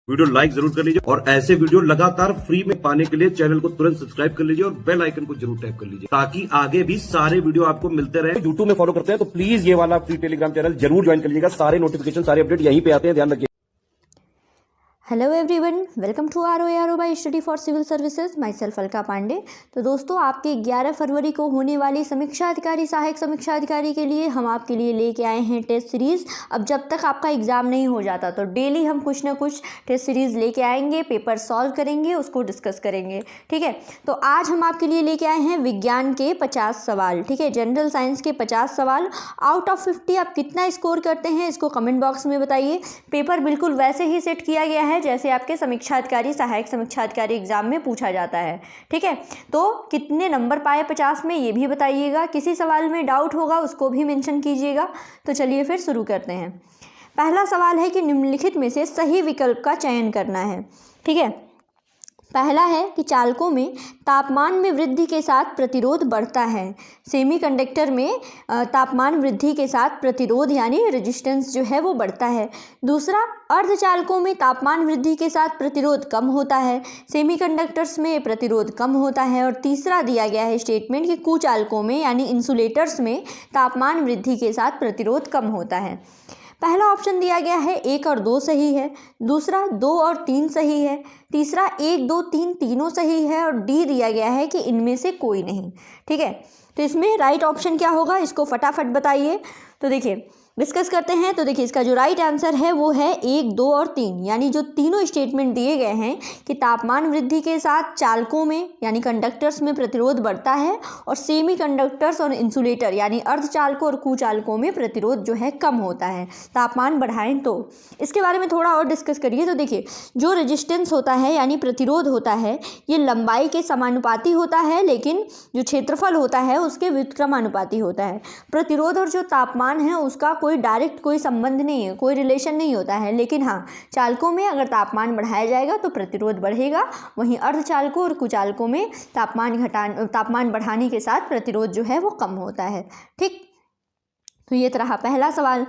Video like जरूर कर लीजिए और ऐसे वीडियो लगातार फ्री में पाने के लिए चैनल को तुरंत सब्सक्राइब कर लीजिए और बेल आइकन को जरूर टैप कर लीजिए ताकि आगे भी सारे वीडियो आपको मिलते रहे। यूट्यूब में फॉलो करते हैं तो प्लीज ये वाला फ्री टेलीग्राम चैनल जरूर ज्वाइन कर लीजिएगा। सारे नोटिफिकेशन सारे अपडेट यहीं पे आते हैं, ध्यान रखिए। Hello everyone, welcome to ROARO by study for civil services, myself Alka Pandey. तो दोस्तों, आपके 11 फरवरी को होने वाली समीक्षा अधिकारी सहायक समीक्षा अधिकारी के लिए हम आपके लिए लेके आए हैं टेस्ट सीरीज़। अब जब तक आपका एग्ज़ाम नहीं हो जाता तो डेली हम कुछ ना कुछ टेस्ट सीरीज़ लेके आएंगे, पेपर सॉल्व करेंगे, उसको डिस्कस करेंगे। ठीक है, तो आज हम आपके लिए लेके आए हैं विज्ञान के 50 सवाल। ठीक है, जनरल साइंस के 50 सवाल। आउट ऑफ 50 आप कितना स्कोर करते हैं इसको कमेंट बॉक्स में बताइए। पेपर बिल्कुल वैसे ही सेट किया गया है जैसे आपके समीक्षा अधिकारी सहायक समीक्षा अधिकारी एग्जाम में पूछा जाता है। ठीक है, तो कितने नंबर पाए 50 में ये भी बताइएगा। किसी सवाल में डाउट होगा उसको भी मेंशन कीजिएगा। तो चलिए फिर शुरू करते हैं। पहला सवाल है कि निम्नलिखित में से सही विकल्प का चयन करना है। ठीक है, पहला है कि चालकों में तापमान में वृद्धि के साथ प्रतिरोध बढ़ता है। सेमीकंडक्टर में तापमान वृद्धि के साथ प्रतिरोध यानी रेजिस्टेंस जो है वो बढ़ता है। दूसरा, अर्धचालकों में तापमान वृद्धि के साथ प्रतिरोध कम होता है। सेमीकंडक्टर्स में प्रतिरोध कम होता है। और तीसरा दिया गया है स्टेटमेंट कि कुचालकों में यानी इंसुलेटर्स में तापमान वृद्धि के साथ प्रतिरोध कम होता है। पहला ऑप्शन दिया गया है 1 और 2 सही है। दूसरा 2 और 3 सही है। तीसरा 1, 2, 3 तीनों सही है। और डी दिया गया है कि इनमें से कोई नहीं। ठीक है, तो इसमें राइट ऑप्शन क्या होगा इसको फटाफट बताइए। तो देखिए डिस्कस करते हैं। तो देखिए इसका जो राइट आंसर है वो है 1, 2 और 3, यानी जो तीनों स्टेटमेंट दिए गए हैं कि तापमान वृद्धि के साथ चालकों में यानी कंडक्टर्स में प्रतिरोध बढ़ता है और सेमी कंडक्टर्स और इंसुलेटर यानी अर्धचालकों और कुचालकों में प्रतिरोध जो है कम होता है तापमान बढ़ाएं तो। इसके बारे में थोड़ा और डिस्कस करिए। तो देखिए जो रेजिस्टेंस होता है यानी प्रतिरोध होता है ये लंबाई के समानुपाती होता है, लेकिन जो क्षेत्रफल होता है उसके व्युत्क्रमानुपाती होता है। प्रतिरोध और जो तापमान है उसका कोई डायरेक्ट कोई संबंध नहीं है, कोई रिलेशन नहीं होता है। लेकिन हाँ, चालकों में अगर तापमान बढ़ाया जाएगा तो प्रतिरोध बढ़ेगा, वहीं अर्धचालकों और कुचालकों में तापमान बढ़ाने के साथ प्रतिरोध जो है वो कम होता है। ठीक, तो ये रहा पहला सवाल।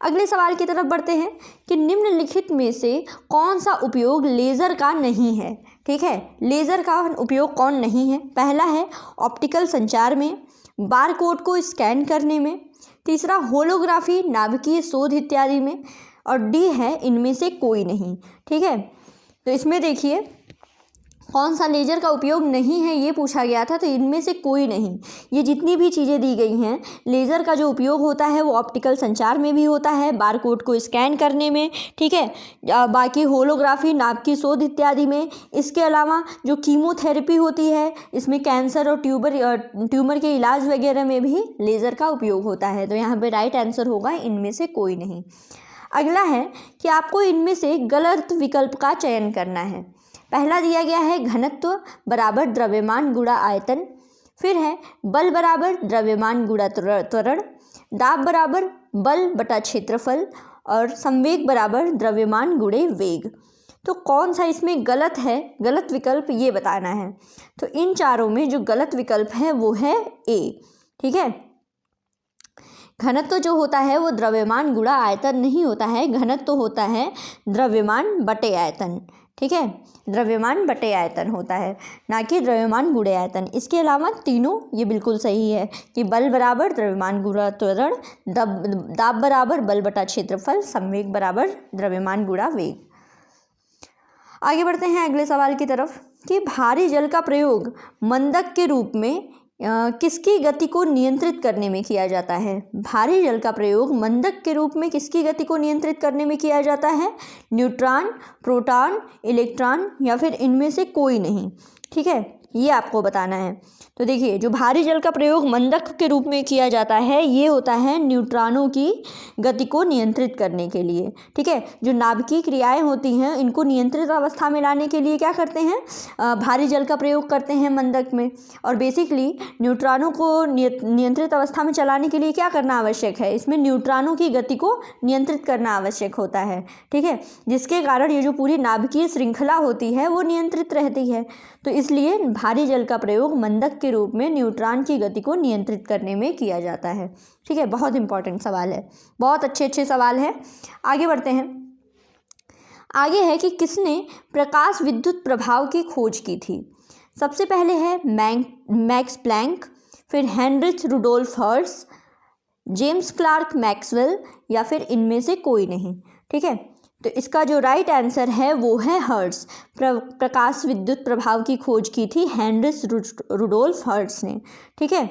अगले सवाल की तरफ बढ़ते हैं कि निम्नलिखित में से कौन सा उपयोग लेज़र का नहीं है। ठीक है, लेज़र का उपयोग कौन नहीं है। पहला है ऑप्टिकल संचार में, बारकोड को स्कैन करने में, तीसरा होलोग्राफी नाभिकीय शोध इत्यादि में, और डी है इनमें से कोई नहीं। ठीक है, तो इसमें देखिए कौन सा लेजर का उपयोग नहीं है ये पूछा गया था, तो इनमें से कोई नहीं। ये जितनी भी चीज़ें दी गई हैं, लेज़र का जो उपयोग होता है वो ऑप्टिकल संचार में भी होता है, बारकोड को स्कैन करने में, ठीक है, बाकी होलोग्राफी नाभिकीय शोध इत्यादि में। इसके अलावा जो कीमोथेरेपी होती है इसमें कैंसर और ट्यूमर के इलाज वगैरह में भी लेज़र का उपयोग होता है। तो यहाँ पर राइट आंसर होगा इनमें से कोई नहीं। अगला है कि आपको इनमें से गलत विकल्प का चयन करना है। पहला दिया गया है घनत्व बराबर द्रव्यमान गुणा आयतन, फिर है बल बराबर द्रव्यमान गुणा त्वरण, दाब बराबर बल बटा क्षेत्रफल, और संवेग बराबर द्रव्यमान गुणे वेग। तो कौन सा इसमें गलत है, गलत विकल्प ये बताना है। तो इन चारों में जो गलत विकल्प है वो है ए। ठीक है, घनत्व जो होता है वो द्रव्यमान गुणा आयतन नहीं होता है, घनत्व होता है द्रव्यमान बटे आयतन। ठीक है, द्रव्यमान बटे आयतन होता है, ना कि द्रव्यमान गुणे आयतन। इसके अलावा तीनों ये बिल्कुल सही है कि बल बराबर द्रव्यमान गुणा त्वरण, दाब बराबर बल बटा क्षेत्रफल, संवेग बराबर द्रव्यमान गुणा वेग। आगे बढ़ते हैं अगले सवाल की तरफ कि भारी जल का प्रयोग मंदक के रूप में किसकी गति को नियंत्रित करने में किया जाता है। भारी जल का प्रयोग मंदक के रूप में किसकी गति को नियंत्रित करने में किया जाता है। न्यूट्रॉन, प्रोटॉन, इलेक्ट्रॉन, या फिर इनमें से कोई नहीं। ठीक है, ये आपको बताना है। तो देखिए जो भारी जल का प्रयोग मंदक के रूप में किया जाता है ये होता है न्यूट्रॉनों की गति को नियंत्रित करने के लिए। ठीक है, जो नाभिकीय क्रियाएं होती हैं इनको नियंत्रित अवस्था में लाने के लिए क्या करते हैं, भारी जल का प्रयोग करते हैं मंदक में। और बेसिकली न्यूट्रॉनों को नियंत्रित अवस्था में चलाने के लिए क्या करना आवश्यक है, इसमें न्यूट्रॉनों की गति को नियंत्रित करना आवश्यक होता है। ठीक है, जिसके कारण ये जो पूरी नाभिकीय श्रृंखला होती है वो नियंत्रित रहती है। तो इसलिए भारी जल का प्रयोग मंदक के रूप में न्यूट्रॉन की गति को नियंत्रित करने में किया जाता है। ठीक है, बहुत इंपॉर्टेंट सवाल है, बहुत अच्छे सवाल है। आगे बढ़ते हैं। आगे है कि किसने प्रकाश विद्युत प्रभाव की खोज की थी। सबसे पहले है मैक्स प्लैंक, फिर Heinrich Rudolf Hertz, James Clerk Maxwell, या फिर इनमें से कोई नहीं। ठीक है, तो इसका जो राइट आंसर है वो है हर्ट्ज। प्रकाश विद्युत प्रभाव की खोज की थी हेनरिच रुडोल्फ हर्ट्ज ने। ठीक है,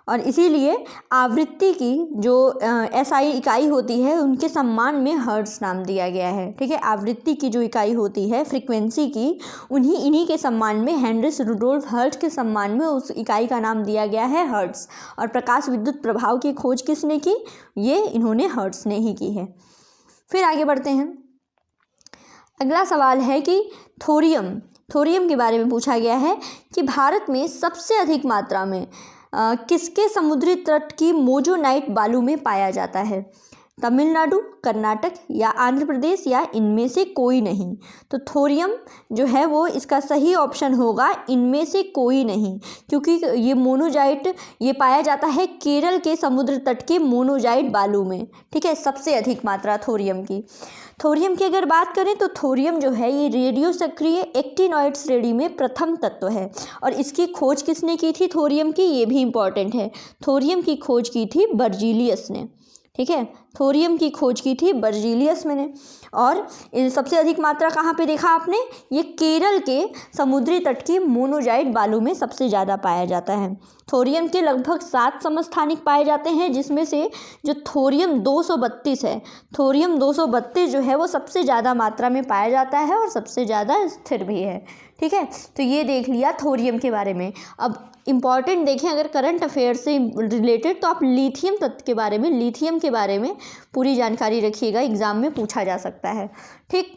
और इसीलिए आवृत्ति की जो एसआई इकाई होती है उनके सम्मान में हर्ट्ज नाम दिया गया है। ठीक है, आवृत्ति की जो इकाई होती है फ्रीक्वेंसी की, इन्हीं के सम्मान में, हेनरिच रुडोल्फ हर्ट्ज के सम्मान में उस इकाई का नाम दिया गया है हर्ट्ज। और प्रकाश विद्युत प्रभाव की खोज किसने की? ये इन्होंने हर्ट्ज ने ही की है। फिर आगे बढ़ते हैं। अगला सवाल है कि थोरियम के बारे में पूछा गया है कि भारत में सबसे अधिक मात्रा में किसके समुद्री तट की मोजोनाइट बालू में पाया जाता है? तमिलनाडु, कर्नाटक या आंध्र प्रदेश या इनमें से कोई नहीं। तो थोरियम जो है वो इसका सही ऑप्शन होगा इनमें से कोई नहीं, क्योंकि ये मोनोजाइट ये पाया जाता है केरल के समुद्र तट के मोनोजाइट बालू में। ठीक है, सबसे अधिक मात्रा थोरियम की अगर बात करें तो थोरियम जो है ये रेडियो सक्रिय एक्टिनॉइड श्रेणी में प्रथम तत्व है। और इसकी खोज किसने की थी थोरियम की? ये भी इम्पॉर्टेंट है। थोरियम की खोज की थी बर्जीलियस ने। ठीक है, थोरियम की खोज की थी बर्जीलियस ने। और सबसे अधिक मात्रा कहाँ पे देखा आपने? ये केरल के समुद्री तट की मोनोजाइट बालू में सबसे ज़्यादा पाया जाता है। थोरियम के लगभग 7 समस्थानिक पाए जाते हैं, जिसमें से जो थोरियम 232 है, थोरियम 232 जो है वो सबसे ज़्यादा मात्रा में पाया जाता है और सबसे ज़्यादा स्थिर भी है। ठीक है, तो ये देख लिया थोरियम के बारे में। अब इम्पॉर्टेंट देखें अगर करंट अफेयर से रिलेटेड, तो आप लिथियम के बारे में पूरी जानकारी रखिएगा, एग्जाम में पूछा जा सकता है। ठीक,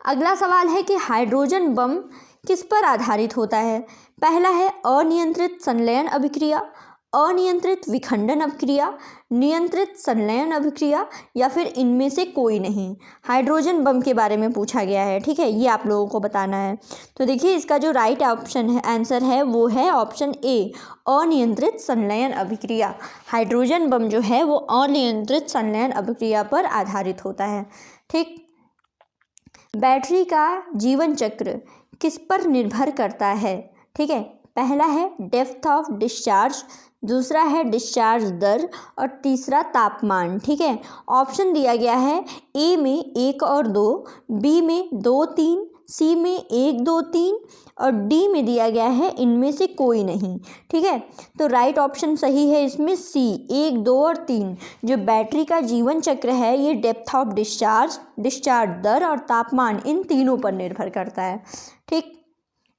अगला सवाल है कि हाइड्रोजन बम किस पर आधारित होता है? पहला है अनियंत्रित संलयन अभिक्रिया, अनियंत्रित विखंडन अभिक्रिया, नियंत्रित संलयन अभिक्रिया, या फिर इनमें से कोई नहीं। हाइड्रोजन बम के बारे में पूछा गया है। ठीक है, ये आप लोगों को बताना है। तो देखिए इसका जो राइट ऑप्शन है, आंसर है वो है ऑप्शन ए, अनियंत्रित संलयन अभिक्रिया। हाइड्रोजन बम जो है वो अनियंत्रित संलयन अभिक्रिया पर आधारित होता है। ठीक, बैटरी का जीवन चक्र किस पर निर्भर करता है? ठीक है, पहला है डेप्थ ऑफ डिस्चार्ज, दूसरा है डिस्चार्ज दर, और तीसरा तापमान। ठीक है, ऑप्शन दिया गया है ए में 1 और 2, बी में 2, 3, सी में 1, 2, 3 और डी में दिया गया है इनमें से कोई नहीं। ठीक है, तो राइट ऑप्शन सही है इसमें सी, 1, 2 और 3। जो बैटरी का जीवन चक्र है ये डेप्थ ऑफ डिस्चार्ज, डिस्चार्ज दर और तापमान, इन तीनों पर निर्भर करता है। ठीक,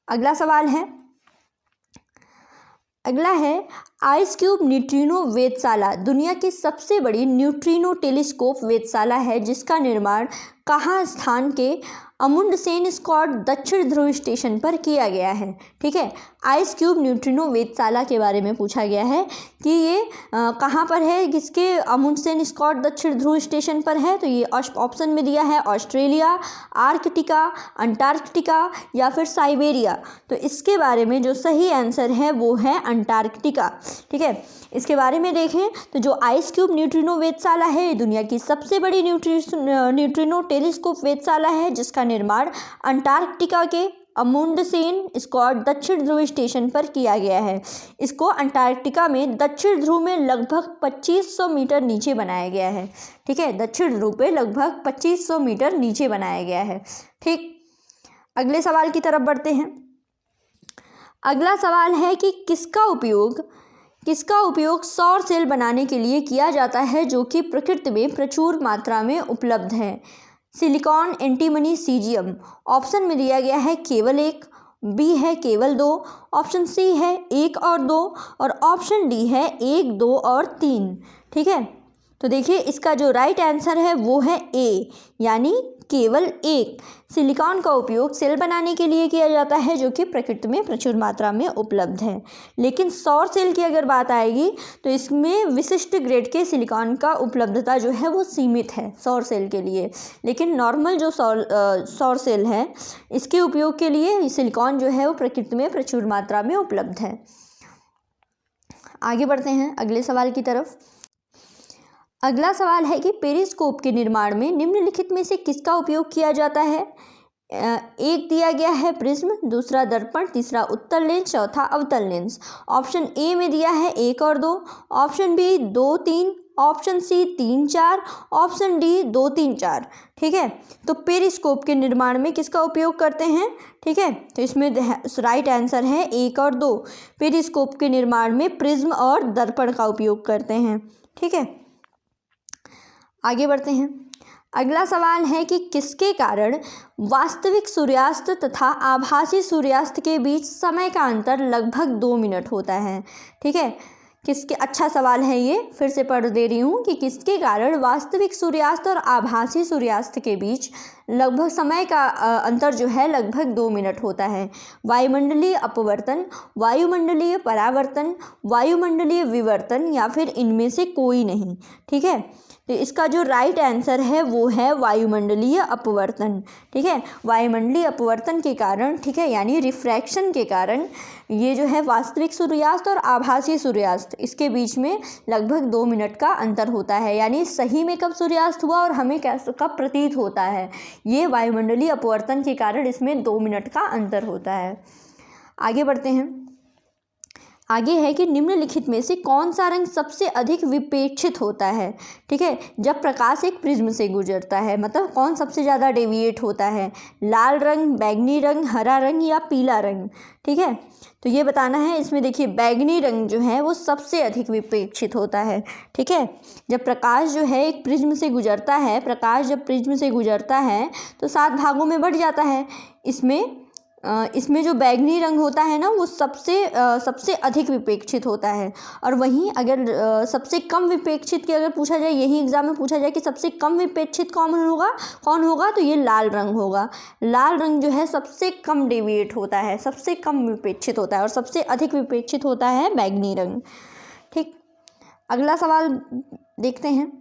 अगला सवाल है, अगला है आइस क्यूब न्यूट्रिनो वेधशाला दुनिया की सबसे बड़ी न्यूट्रिनो टेलीस्कोप वेधशाला है, जिसका निर्माण कहाँ स्थान के अमुंडसेन स्कॉट दक्षिण ध्रुव स्टेशन पर किया गया है। ठीक है, आइस क्यूब न्यूट्रिनो वेधशाला के बारे में पूछा गया है कि ये कहाँ पर है, किसके अमुंडसेन स्कॉट दक्षिण ध्रुव स्टेशन पर है। तो ये ऑप्शन में दिया है ऑस्ट्रेलिया, आर्कटिका, अंटार्कटिका या फिर साइबेरिया। तो इसके बारे में जो सही आंसर है वो है अंटार्कटिका। ठीक है, इसके बारे में देखें तो जो आइस क्यूब न्यूट्रिनो वेधशाला है ये दुनिया की सबसे बड़ी न्यूट्रिनो टेलीस्कोप वेधशाला है, जिसका निर्माण अंटार्कटिका के अमुंडसेन स्कॉट दक्षिण ध्रुव स्टेशन पर किया गया है। इसको अंटार्कटिका में दक्षिण ध्रुव में लगभग 2500 मीटर नीचे बनाया गया है। ठीक है, दक्षिण ध्रुव पे लगभग 2500 मीटर नीचे बनाया गया है। ठीक, अगले सवाल की तरफ बढ़ते हैं। अगला सवाल है कि किसका उपयोग सौर सेल बनाने के लिए किया जाता है, जो कि प्रकृति में प्रचुर मात्रा में उपलब्ध है? Silicon, antimony, caesium. ऑप्शन में दिया गया है केवल 1, बी है केवल 2, ऑप्शन सी है 1 और 2 और ऑप्शन डी है 1, 2 और 3। ठीक है, तो देखिए इसका जो राइट आंसर है वो है ए, यानी केवल 1। सिलिकॉन का उपयोग सेल बनाने के लिए किया जाता है, जो कि प्रकृति में प्रचुर मात्रा में उपलब्ध है। लेकिन सौर सेल की अगर बात आएगी तो इसमें विशिष्ट ग्रेड के सिलिकॉन का उपलब्धता जो है वो सीमित है सौर सेल के लिए। लेकिन नॉर्मल जो सौर सेल है इसके उपयोग के लिए सिलिकॉन जो है वो प्रकृति में प्रचुर मात्रा में उपलब्ध है। आगे बढ़ते हैं अगले सवाल की तरफ। अगला सवाल है कि पेरिस्कोप के निर्माण में निम्नलिखित में से किसका उपयोग किया जाता है। एक दिया गया है प्रिज्म, दूसरा दर्पण, तीसरा उत्तल लेंस, चौथा अवतल लेंस। ऑप्शन ए में दिया है 1 और 2, option B 2, 3, option C 3, 4, option D 2, 3, 4। ठीक है, तो पेरिस्कोप के निर्माण में किसका उपयोग करते हैं। ठीक है, तो इसमें राइट आंसर है 1 और 2। पेरिस्कोप के निर्माण में प्रिज्म और दर्पण का उपयोग करते हैं। ठीक है, आगे बढ़ते हैं। अगला सवाल है कि किसके कारण वास्तविक सूर्यास्त तथा आभासी सूर्यास्त के बीच समय का अंतर लगभग 2 मिनट होता है। ठीक है, किसके, अच्छा सवाल है ये, फिर से पढ़ दे रही हूँ कि किसके कारण वास्तविक सूर्यास्त और आभासी सूर्यास्त के बीच लगभग समय का अंतर जो है लगभग 2 मिनट होता है। वायुमंडलीय अपवर्तन, वायुमंडलीय परावर्तन, वायुमंडलीय विवर्तन या फिर इनमें से कोई नहीं। ठीक है, तो इसका जो राइट आंसर है वो है वायुमंडलीय अपवर्तन। ठीक है, वायुमंडलीय अपवर्तन के कारण, ठीक है, यानी रिफ्रैक्शन के कारण ये जो है वास्तविक सूर्यास्त और आभासी सूर्यास्त इसके बीच में लगभग 2 मिनट का अंतर होता है। यानी सही में कब सूर्यास्त हुआ और हमें कब प्रतीत होता है, ये वायुमंडलीय अपवर्तन के कारण इसमें 2 मिनट का अंतर होता है। आगे बढ़ते हैं। आगे है कि निम्नलिखित में से कौन सा रंग सबसे अधिक विपेक्षित होता है। ठीक है, जब प्रकाश एक प्रिज्म से गुजरता है, मतलब कौन सबसे ज़्यादा डेविएट होता है, लाल रंग, बैगनी रंग, हरा रंग या पीला रंग। ठीक है, तो ये बताना है। इसमें देखिए बैगनी रंग जो है वो सबसे अधिक विपेक्षित होता है। ठीक है, जब प्रकाश जो है एक प्रिज्म से गुजरता है, प्रकाश जब प्रिज्म से गुजरता है तो 7 भागों में बढ़ जाता है। इसमें जो बैगनी रंग होता है ना वो सबसे अधिक विपेक्षित होता है। और वहीं अगर सबसे कम विपेक्षित की अगर पूछा जाए, यही एग्जाम में पूछा जाए कि सबसे कम विपेक्षित कौन होगा, तो ये लाल रंग होगा। लाल रंग जो है सबसे कम डेविएट होता है, सबसे कम विपेक्षित होता है, और सबसे अधिक विपेक्षित होता है बैगनी रंग। ठीक, अगला सवाल देखते हैं।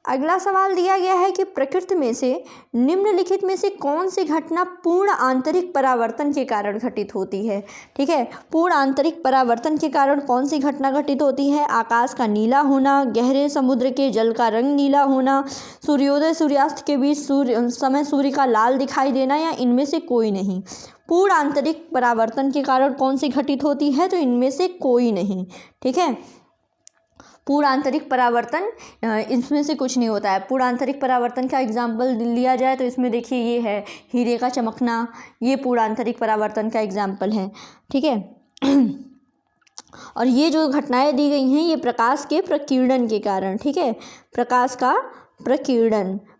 अगला सवाल दिया गया है कि प्रकृति में से निम्नलिखित में से कौन सी घटना पूर्ण आंतरिक परावर्तन के कारण घटित होती है। ठीक है, पूर्ण आंतरिक परावर्तन के कारण कौन सी घटना घटित होती है। आकाश का नीला होना, गहरे समुद्र के जल का रंग नीला होना, सूर्योदय सूर्यास्त के बीच सूर्य का लाल दिखाई देना या इनमें से कोई नहीं। पूर्ण आंतरिक परावर्तन के कारण कौन सी घटित होती है, तो इनमें से कोई नहीं। ठीक है, पूर्ण आंतरिक परावर्तन इसमें से कुछ नहीं होता है। पूर्ण आंतरिक परावर्तन का एग्जाम्पल लिया जाए तो इसमें देखिए ये है हीरे का चमकना, ये पूर्ण आंतरिक परावर्तन का एग्जाम्पल है। ठीक है, और ये जो घटनाएं दी गई हैं ये प्रकाश के प्रकीर्णन के कारण। ठीक है,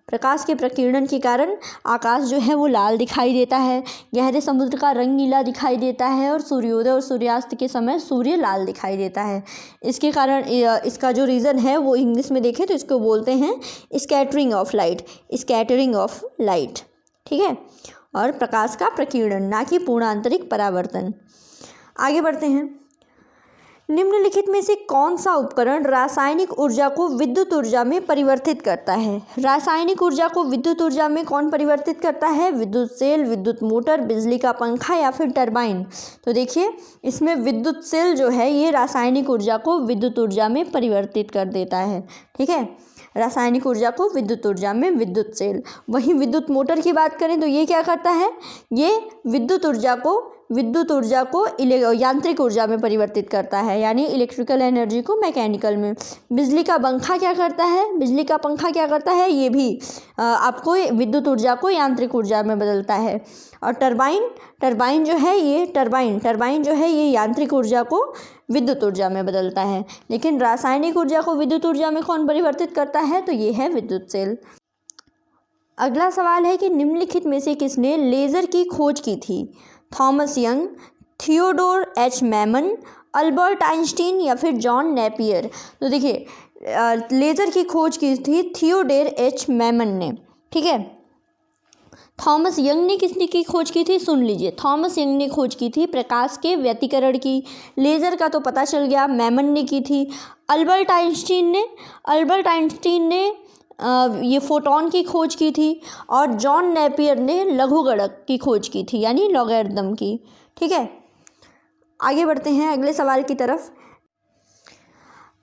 प्रकाश के प्रकीर्णन के कारण आकाश जो है वो लाल दिखाई देता है, गहरे समुद्र का रंग नीला दिखाई देता है, और सूर्योदय और सूर्यास्त के समय सूर्य लाल दिखाई देता है। इसके कारण इसका जो रीज़न है वो इंग्लिश में देखें तो इसको बोलते हैं स्कैटरिंग ऑफ लाइट। ठीक है, और प्रकाश का प्रकीर्णन, ना कि पूर्ण आंतरिक परावर्तन। आगे बढ़ते हैं। निम्नलिखित में से कौन सा उपकरण रासायनिक ऊर्जा को विद्युत ऊर्जा में परिवर्तित करता है। रासायनिक ऊर्जा को विद्युत ऊर्जा में कौन परिवर्तित करता है। विद्युत सेल, विद्युत मोटर, बिजली का पंखा या फिर टरबाइन। तो देखिए इसमें विद्युत सेल जो है ये रासायनिक ऊर्जा को विद्युत ऊर्जा में परिवर्तित कर देता है। ठीक है, रासायनिक ऊर्जा को विद्युत ऊर्जा में विद्युत सेल। वहीं विद्युत मोटर की बात करें तो ये क्या करता है, ये विद्युत ऊर्जा को यांत्रिक ऊर्जा में परिवर्तित करता है, यानी इलेक्ट्रिकल एनर्जी को मैकेनिकल में। बिजली का पंखा क्या करता है, ये भी आपको विद्युत ऊर्जा को यांत्रिक ऊर्जा में बदलता है। और टरबाइन जो है ये यांत्रिक ऊर्जा को विद्युत ऊर्जा में बदलता है। लेकिन रासायनिक ऊर्जा को विद्युत ऊर्जा में कौन परिवर्तित करता है, तो ये है विद्युत सेल। अगला सवाल है कि निम्नलिखित में से किसने लेज़र की खोज की थी। Thomas Young, Theodore H Maiman, Albert Einstein या फिर जॉन नेपियर। तो देखिए लेज़र की खोज की थी थियोडोर एच मैमन ने। ठीक है, थॉमस यंग ने किसने खोज की थी, सुन लीजिए। थॉमस यंग ने खोज की थी प्रकाश के व्यतिकरण की। लेज़र का तो पता चल गया, मैमन ने की थी। अल्बर्ट आइंस्टीन ने ये फोटोन की खोज की थी। और जॉन नेपियर ने लघुगणक की खोज की थी, यानी लॉगरिथम की। ठीक है, आगे बढ़ते हैं अगले सवाल की तरफ।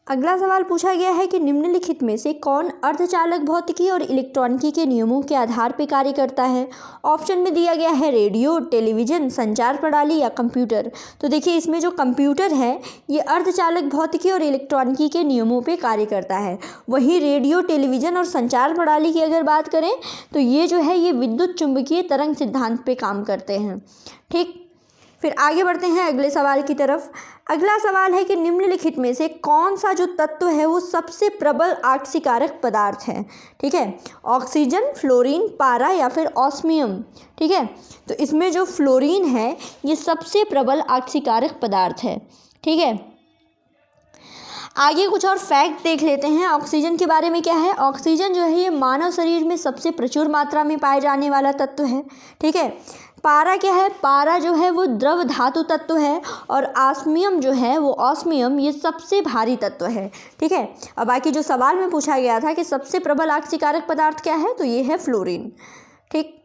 अगला सवाल पूछा गया है कि निम्नलिखित में से कौन अर्धचालक भौतिकी और इलेक्ट्रॉनिकी के नियमों के आधार पर कार्य करता है। ऑप्शन में दिया गया है रेडियो, टेलीविज़न, संचार प्रणाली या कंप्यूटर। तो देखिए इसमें जो कंप्यूटर है ये अर्धचालक भौतिकी और इलेक्ट्रॉनिकी के नियमों पे कार्य करता है। वहीं रेडियो, टेलीविज़न और संचार प्रणाली की अगर बात करें तो ये जो है ये विद्युत चुंबकीय तरंग सिद्धांत पे काम करते हैं। ठीक, फिर आगे बढ़ते हैं अगले सवाल की तरफ। अगला सवाल है कि निम्नलिखित में से कौन सा जो तत्व है वो सबसे प्रबल आक्सीकारक पदार्थ है। ठीक है, ऑक्सीजन, फ्लोरीन, पारा या फिर ऑस्मियम। ठीक है, तो इसमें जो फ्लोरीन है ये सबसे प्रबल आक्सीकारक पदार्थ है। ठीक है, आगे कुछ और फैक्ट देख लेते हैं। ऑक्सीजन के बारे में क्या है, ऑक्सीजन जो है ये मानव शरीर में सबसे प्रचुर मात्रा में पाए जाने वाला तत्व है। ठीक है, पारा क्या है, पारा जो है वो द्रव धातु तत्व है और ऑस्मियम जो है वो ऑस्मियम ये सबसे भारी तत्व है। ठीक है, अब बाकी जो सवाल में पूछा गया था कि सबसे प्रबल आक्सीकारक पदार्थ क्या है, तो ये है फ्लोरीन। ठीक,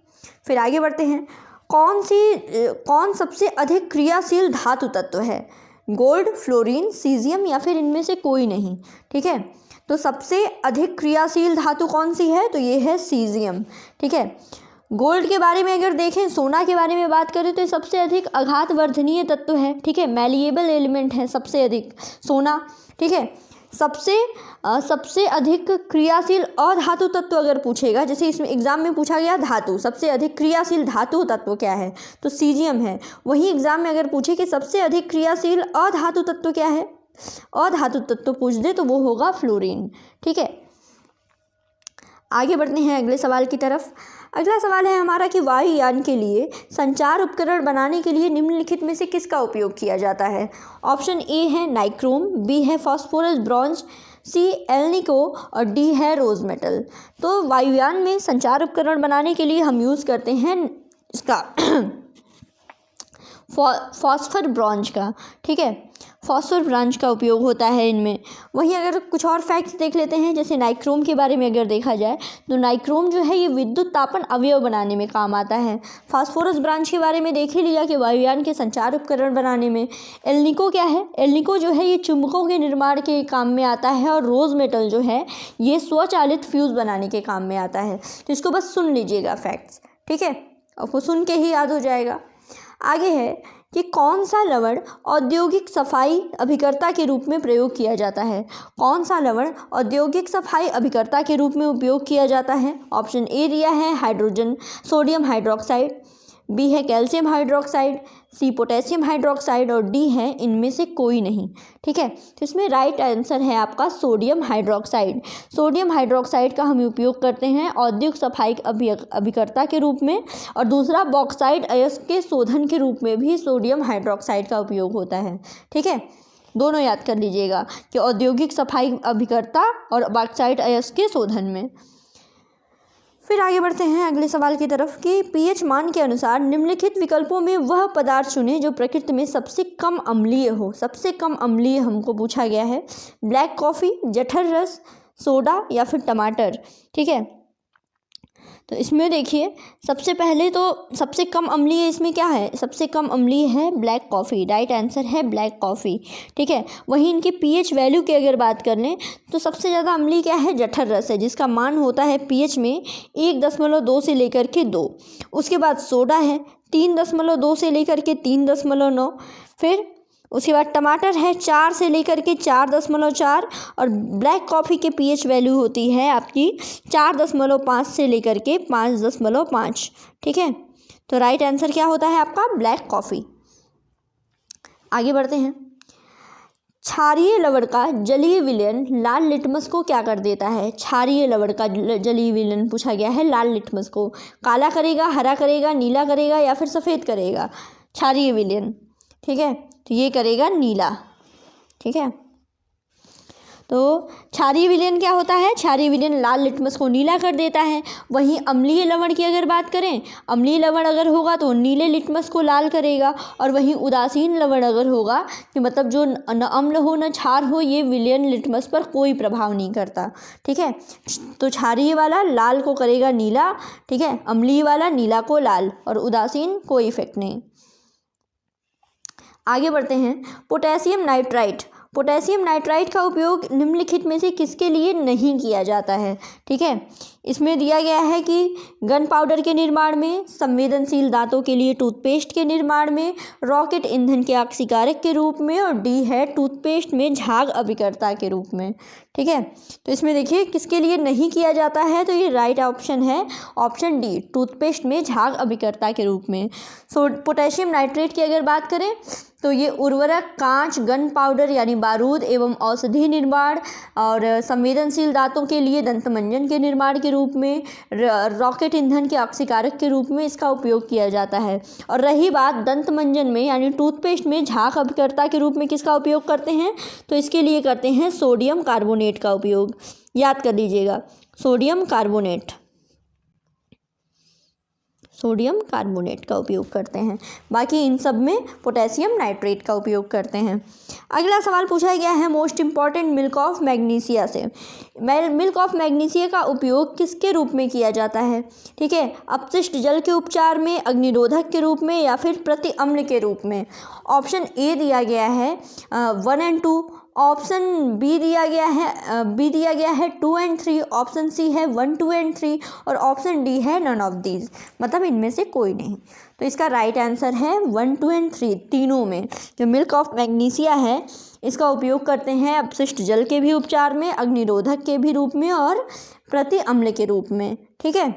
फिर आगे बढ़ते हैं। कौन सबसे अधिक क्रियाशील धातु तत्व है, गोल्ड, फ्लोरीन, सीजियम या फिर इनमें से कोई नहीं। ठीक है, तो सबसे अधिक क्रियाशील धातु कौन सी है, तो ये है सीजियम। ठीक है, गोल्ड के बारे में अगर देखें, सोना के बारे में बात करें तो ये सबसे अधिक आघात वर्धनीय तत्व है। ठीक है, मैलिएबल एलिमेंट है सबसे अधिक सोना। ठीक है, सबसे अधिक क्रियाशील अधातु तत्व अगर पूछेगा, जैसे इसमें एग्जाम में पूछा गया धातु, सबसे अधिक क्रियाशील धातु तत्व क्या है, तो सीजियम है। वही एग्जाम में अगर पूछे कि सबसे अधिक क्रियाशील अधातु तत्व क्या है, अधातु तत्व पूछ दे तो वो होगा फ्लोरीन। ठीक है, आगे बढ़ते हैं अगले सवाल की तरफ। अगला सवाल है हमारा कि वायुयान के लिए संचार उपकरण बनाने के लिए निम्नलिखित में से किसका उपयोग किया जाता है। ऑप्शन ए है नाइक्रोम, बी है फास्फोरस ब्रॉन्ज, सी एल्निको और डी है रोज मेटल। तो वायुयान में संचार उपकरण बनाने के लिए हम यूज़ करते हैं इसका फॉस्फर ब्रॉन्ज का। ठीक है, फॉस्फर ब्रॉन्ज का उपयोग होता है इनमें। वहीं अगर कुछ और फैक्ट्स देख लेते हैं, जैसे नाइक्रोम के बारे में अगर देखा जाए तो नाइक्रोम जो है ये विद्युत तापन अवयव बनाने में काम आता है। फास्फोरस ब्रॉन्ज के बारे में देख ही लिया कि वायुयान के संचार उपकरण बनाने में। एल्निको क्या है, एल्निको जो है ये चुंबकों के निर्माण के काम में आता है और रोज मेटल जो है ये स्वचालित फ्यूज़ बनाने के काम में आता है। तो इसको बस सुन लीजिएगा फैक्ट्स। ठीक है, आपको सुन के ही याद हो जाएगा। आगे है कि कौन सा लवण औद्योगिक सफाई अभिकर्ता के रूप में प्रयोग किया जाता है। कौन सा लवण औद्योगिक सफाई अभिकर्ता के रूप में उपयोग किया जाता है। ऑप्शन ए दिया है हाइड्रोजन सोडियम हाइड्रोक्साइड, बी है calcium hydroxide, C potassium hydroxide और डी है इनमें से कोई नहीं। ठीक है, तो इसमें राइट आंसर है आपका सोडियम हाइड्रोक्साइड। सोडियम हाइड्रोक्साइड का हम उपयोग करते हैं औद्योगिक सफाई अभिकर्ता के रूप में, और दूसरा बॉक्साइड अयस्क के शोधन के रूप में भी सोडियम हाइड्रोक्साइड का उपयोग होता है। ठीक है, दोनों याद कर लीजिएगा कि औद्योगिक सफाई अभिकर्ता और बॉक्साइड अयस्क के शोधन में। फिर आगे बढ़ते हैं अगले सवाल की तरफ कि पीएच मान के अनुसार निम्नलिखित विकल्पों में वह पदार्थ चुनें जो प्रकृति में सबसे कम अम्लीय हो। सबसे कम अम्लीय हमको पूछा गया है, ब्लैक कॉफ़ी, जठर रस, सोडा या फिर टमाटर। ठीक है, तो इसमें देखिए सबसे पहले तो सबसे कम अम्लीय इसमें क्या है, सबसे कम अम्लीय है ब्लैक कॉफ़ी। राइट आंसर है ब्लैक कॉफ़ी। ठीक है, वहीं इनके पीएच वैल्यू की अगर बात कर लें तो सबसे ज़्यादा अम्लीय क्या है, जठर रस है, जिसका मान होता है पीएच में 1.2 से लेकर के 2। उसके बाद सोडा है 3.2 से लेकर के 3.9। फिर उसके बाद टमाटर है 4 से लेकर के 4.4 और ब्लैक कॉफ़ी के पीएच वैल्यू होती है आपकी 4.5 से लेकर के 5.5। ठीक है, तो राइट आंसर क्या होता है आपका ब्लैक कॉफ़ी। आगे बढ़ते हैं। क्षारीय लवण का जलीय विलयन लाल लिटमस को क्या कर देता है। क्षारीय लवण का जलीय विलयन पूछा गया है, लाल लिटमस को काला करेगा, हरा करेगा, नीला करेगा या फिर सफ़ेद करेगा। क्षारीय विलयन, ठीक है, तो ये करेगा नीला। ठीक है, तो क्षारीय विलयन क्या होता है, क्षारीय विलयन लाल लिटमस को नीला कर देता है। वहीं अम्लीय लवण की अगर बात करें, अम्लीय लवण अगर होगा तो नीले लिटमस को लाल करेगा, और वहीं उदासीन लवण अगर होगा कि मतलब जो न अम्ल हो न क्षार हो, ये विलयन लिटमस पर कोई प्रभाव नहीं करता। ठीक है, तो क्षारीय वाला लाल को करेगा नीला, ठीक है, अम्लीय वाला नीला को लाल, और उदासीन कोई इफेक्ट नहीं। आगे बढ़ते हैं। पोटेशियम नाइट्राइट पोटेशियम नाइट्राइट का उपयोग निम्नलिखित में से किसके लिए नहीं किया जाता है? ठीक है, इसमें दिया गया है कि गन पाउडर के निर्माण में, संवेदनशील दांतों के लिए टूथपेस्ट के निर्माण में, रॉकेट ईंधन के ऑक्सीकारक के रूप में, और डी है टूथपेस्ट में झाग अभिकर्ता के रूप में। ठीक है, तो इसमें देखिए किसके लिए नहीं किया जाता है, तो ये राइट ऑप्शन है ऑप्शन डी, टूथपेस्ट में झाग अभिकर्ता के रूप में। पोटेशियम नाइट्रेट की अगर बात करें तो ये उर्वरक, कांच, गन पाउडर यानी बारूद एवं औषधि निर्माण और संवेदनशील दांतों के लिए दंतमंजन के निर्माण के रूप में, रॉकेट ईंधन के ऑक्सीकारक के रूप में इसका उपयोग किया जाता है। और रही बात दंतमंजन में यानी टूथपेस्ट में झाग अभिकर्ता के रूप में किसका उपयोग करते हैं, तो इसके लिए करते हैं सोडियम कार्बोनेट का उपयोग। याद कर लीजिएगा, सोडियम कार्बोनेट का उपयोग करते हैं। बाकी इन सब में पोटेशियम नाइट्रेट का उपयोग करते हैं। अगला सवाल पूछा गया है most important milk of magnesia से। मिल्क ऑफ मैग्नीशिया का उपयोग किसके रूप में किया जाता है? ठीक है, अपशिष्ट जल के उपचार में, अग्निरोधक के रूप में, या फिर प्रति अम्ल के रूप में। ऑप्शन ए दिया गया है 1 और 2, ऑप्शन बी दिया गया है 2 और 3, ऑप्शन सी है 1, 2 और 3, और ऑप्शन डी है नन ऑफ दीज, मतलब इनमें से कोई नहीं। तो इसका राइट आंसर है 1, 2 और 3, तीनों में। जो मिल्क ऑफ मैग्नीशिया है इसका उपयोग करते हैं अपशिष्ट जल के भी उपचार में, अग्निरोधक के भी रूप में, और प्रति अम्ल के रूप में। ठीक है,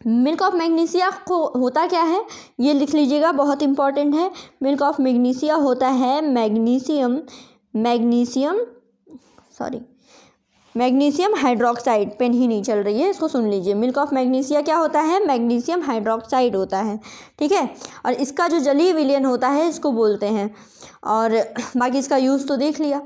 मिल्क ऑफ मैग्नीशिया को होता क्या है ये लिख लीजिएगा, बहुत इंपॉर्टेंट है। मिल्क ऑफ मैग्नीशिया होता है मैग्नीशियम हाइड्रोक्साइड। पेन ही नहीं चल रही है, इसको सुन लीजिए। मिल्क ऑफ मैग्नीशिया क्या होता है? मैग्नीशियम हाइड्रोक्साइड होता है। ठीक है, और इसका जो जलीय विलयन होता है इसको बोलते हैं, और बाकी इसका यूज़ तो देख लिया।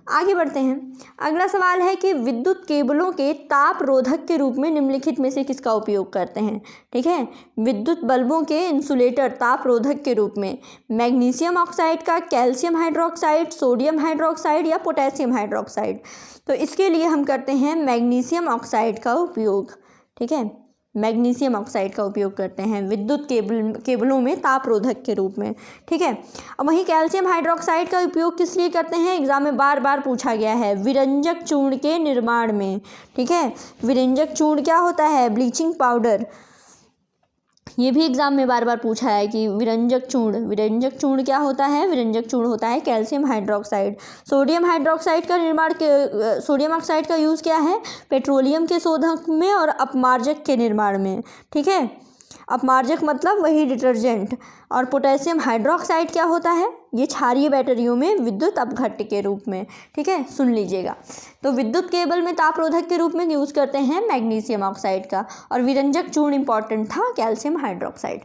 आगे बढ़ते हैं। अगला सवाल है कि विद्युत केबलों के ताप रोधक के रूप में निम्नलिखित में से किसका उपयोग करते हैं? ठीक है, विद्युत बल्बों के इंसुलेटर ताप रोधक के रूप में मैग्नीशियम ऑक्साइड का, कैल्शियम हाइड्रोक्साइड, सोडियम हाइड्रोक्साइड या पोटेशियम हाइड्रोक्साइड। तो इसके लिए हम करते हैं मैग्नीशियम ऑक्साइड का उपयोग। ठीक है, मैग्नीशियम ऑक्साइड का उपयोग करते हैं विद्युत केबलों में ताप रोधक के रूप में। ठीक है, अब वहीं कैल्शियम हाइड्रोक्साइड का उपयोग किस लिए करते हैं? एग्जाम में बार बार पूछा गया है, विरंजक चूर्ण के निर्माण में। ठीक है, विरंजक चूर्ण क्या होता है? Bleaching powder. ये भी एग्जाम में बार बार पूछा है कि विरंजक चूर्ण क्या होता है? विरंजक चूर्ण होता है कैल्शियम हाइड्रोक्साइड। सोडियम ऑक्साइड का यूज़ क्या है? पेट्रोलियम के शोधक में और अपमार्जक के निर्माण में। ठीक है, अपमार्जक मतलब वही डिटर्जेंट। और पोटेशियम हाइड्रोक्साइड क्या होता है? ये क्षारीय बैटरियों में विद्युत अपघट्य के रूप में। ठीक है, सुन लीजिएगा। तो विद्युत केबल में तापरोधक के रूप में यूज़ करते हैं मैग्नीशियम ऑक्साइड का, और विरंजक चूर्ण इंपॉर्टेंट था कैल्शियम हाइड्रोक्साइड।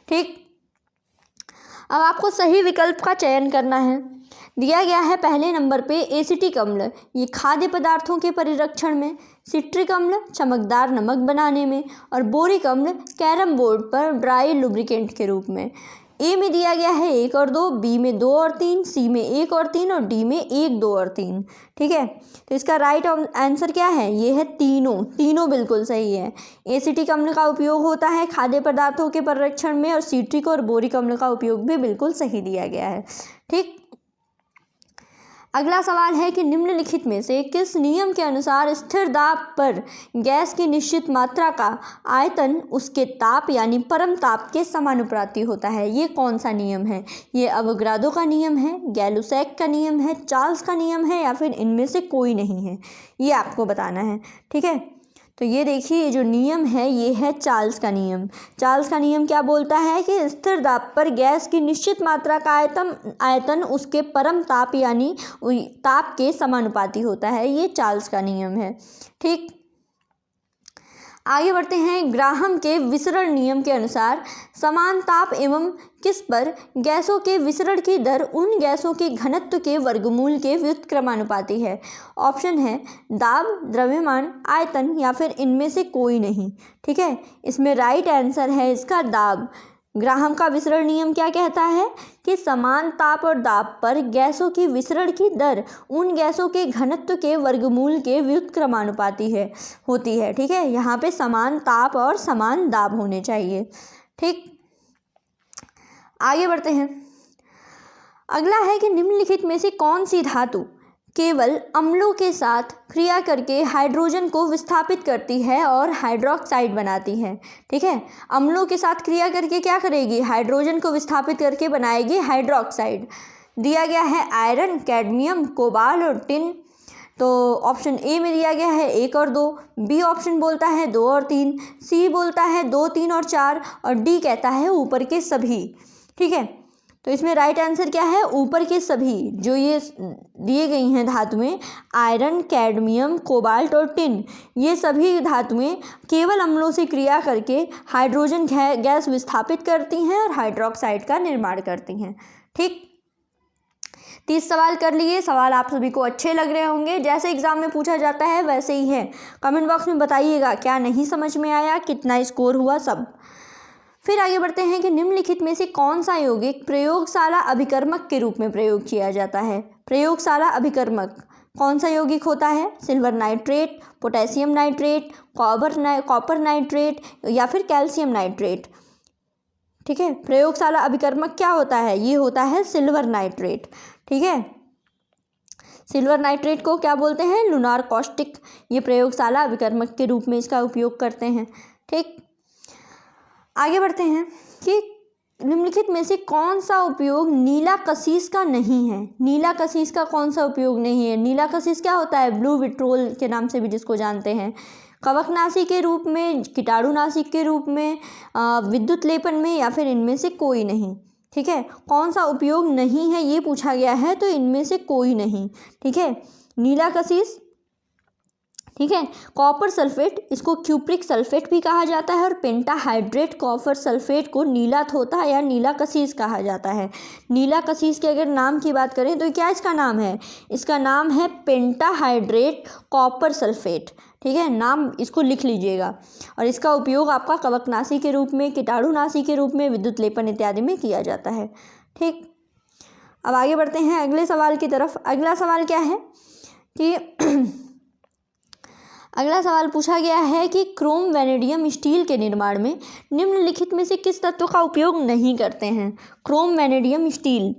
ठीक, अब आपको सही विकल्प का चयन करना है। दिया गया है पहले नंबर पे एसिटिक अम्ल, ये खाद्य पदार्थों के परिरक्षण में, सिट्रिक अम्ल चमकदार नमक बनाने में, और बोरिक अम्ल कैरम बोर्ड पर ड्राई लुब्रिकेंट के रूप में। ए में दिया गया है 1 और 2, बी में 2 और 3, सी में 1 और 3, और डी में 1, 2 और 3। ठीक है, तो इसका राइट आंसर क्या है? ये है तीनों बिल्कुल सही है। एसिटिक अम्ल का उपयोग होता है खाद्य पदार्थों के परिरक्षण में, और सिट्रिक और बोरिक अम्ल का उपयोग भी बिल्कुल सही दिया गया है। ठीक, अगला सवाल है कि निम्नलिखित में से किस नियम के अनुसार स्थिर दाब पर गैस की निश्चित मात्रा का आयतन उसके ताप यानी परम ताप के समानुपाती होता है? ये कौन सा नियम है? ये अवोगाड्रो का नियम है, गैलुसैक का नियम है, चार्ल्स का नियम है, या फिर इनमें से कोई नहीं है? ये आपको बताना है। ठीक है, तो ये देखिए, ये जो नियम है ये है चार्ल्स का नियम। चार्ल्स का नियम क्या बोलता है कि स्थिर दाब पर गैस की निश्चित मात्रा का आयतन उसके परम ताप यानी ताप के समानुपाती होता है। ये चार्ल्स का नियम है। ठीक, आगे बढ़ते हैं। ग्राहम के विसरण नियम के अनुसार समान ताप एवं किस पर गैसों के विसरण की दर उन गैसों के घनत्व के वर्गमूल के व्युत्क्रमानुपाती है? ऑप्शन है दाब, द्रव्यमान, आयतन, या फिर इनमें से कोई नहीं। ठीक है, इसमें राइट आंसर है इसका दाब। ग्राहम का विसरण नियम क्या कहता है कि समान ताप और दाब पर गैसों की विसरण की दर उन गैसों के घनत्व के वर्गमूल के व्युत्क्रमानुपाती होती है। ठीक है, यहाँ पे समान ताप और समान दाब होने चाहिए। ठीक, आगे बढ़ते हैं। अगला है कि निम्नलिखित में से कौन सी धातु केवल अम्लों के साथ क्रिया करके हाइड्रोजन को विस्थापित करती है और हाइड्रोक्साइड बनाती है। ठीक है, अम्लों के साथ क्रिया करके क्या करेगी, हाइड्रोजन को विस्थापित करके बनाएगी हाइड्रोक्साइड। दिया गया है आयरन, कैडमियम, कोबाल्ट और टिन। तो ऑप्शन ए में दिया गया है 1 और 2, बी ऑप्शन बोलता है 2 और 3, सी बोलता है 2, 3 और 4 और डी कहता है ऊपर के सभी। ठीक है, तो इसमें राइट आंसर क्या है, ऊपर के सभी जो ये दिए गई हैं धातुएं, आयरन, कैडमियम, कोबाल्ट और टिन, ये सभी धातुएं केवल अम्लों से क्रिया करके हाइड्रोजन गैस विस्थापित करती हैं और हाइड्रोक्साइड का निर्माण करती हैं। ठीक, 30 सवाल कर लिए। सवाल आप सभी को अच्छे लग रहे होंगे, जैसे एग्जाम में पूछा जाता है वैसे ही है। कमेंट बॉक्स में बताइएगा क्या नहीं समझ में आया, कितना स्कोर हुआ सब। फिर आगे बढ़ते हैं कि निम्नलिखित में से कौन सा यौगिक प्रयोगशाला अभिकर्मक के रूप में प्रयोग किया जाता है। प्रयोगशाला अभिकर्मक कौन सा यौगिक होता है, silver nitrate, potassium nitrate, copper nitrate या फिर कैल्शियम नाइट्रेट। ठीक है, प्रयोगशाला अभिकर्मक क्या होता है, ये होता है सिल्वर नाइट्रेट। ठीक है, सिल्वर नाइट्रेट को क्या बोलते हैं, लूनार कॉस्टिक। ये प्रयोगशाला अभिकर्मक के रूप में इसका उपयोग करते हैं। ठीक, आगे बढ़ते हैं कि निम्नलिखित में से कौन सा उपयोग नीला कशिश का नहीं है। नीला कशिश का कौन सा उपयोग नहीं है, नीला कशिश क्या होता है, ब्लू विट्रोल के नाम से भी जिसको जानते हैं। कवकनाशी के रूप में, कीटाणुनाशी के रूप में, विद्युत लेपन में या फिर इनमें से कोई नहीं। ठीक है, कौन सा उपयोग नहीं है ये पूछा गया है, तो इनमें से कोई नहीं। ठीक है, नीला कशिश। ठीक है, कॉपर सल्फेट, इसको क्यूप्रिक सल्फेट भी कहा जाता है और पेंटाहाइड्रेट कॉपर सल्फेट को नीला थोथा या नीला कशिश कहा जाता है। नीला कशिश के अगर नाम की बात करें तो क्या इसका नाम है, इसका नाम है पेंटाहाइड्रेट कॉपर सल्फेट। ठीक है, नाम इसको लिख लीजिएगा। और इसका उपयोग आपका कवकनाशी के रूप में, कीटाणुनाशी के रूप में, विद्युत लेपन इत्यादि में किया जाता है। ठीक, अब आगे बढ़ते हैं अगले सवाल की तरफ। अगला सवाल क्या है कि अगला सवाल पूछा गया है कि क्रोम वैनेडियम स्टील के निर्माण में निम्नलिखित में से किस तत्व का उपयोग नहीं करते हैं। क्रोम वैनेडियम स्टील,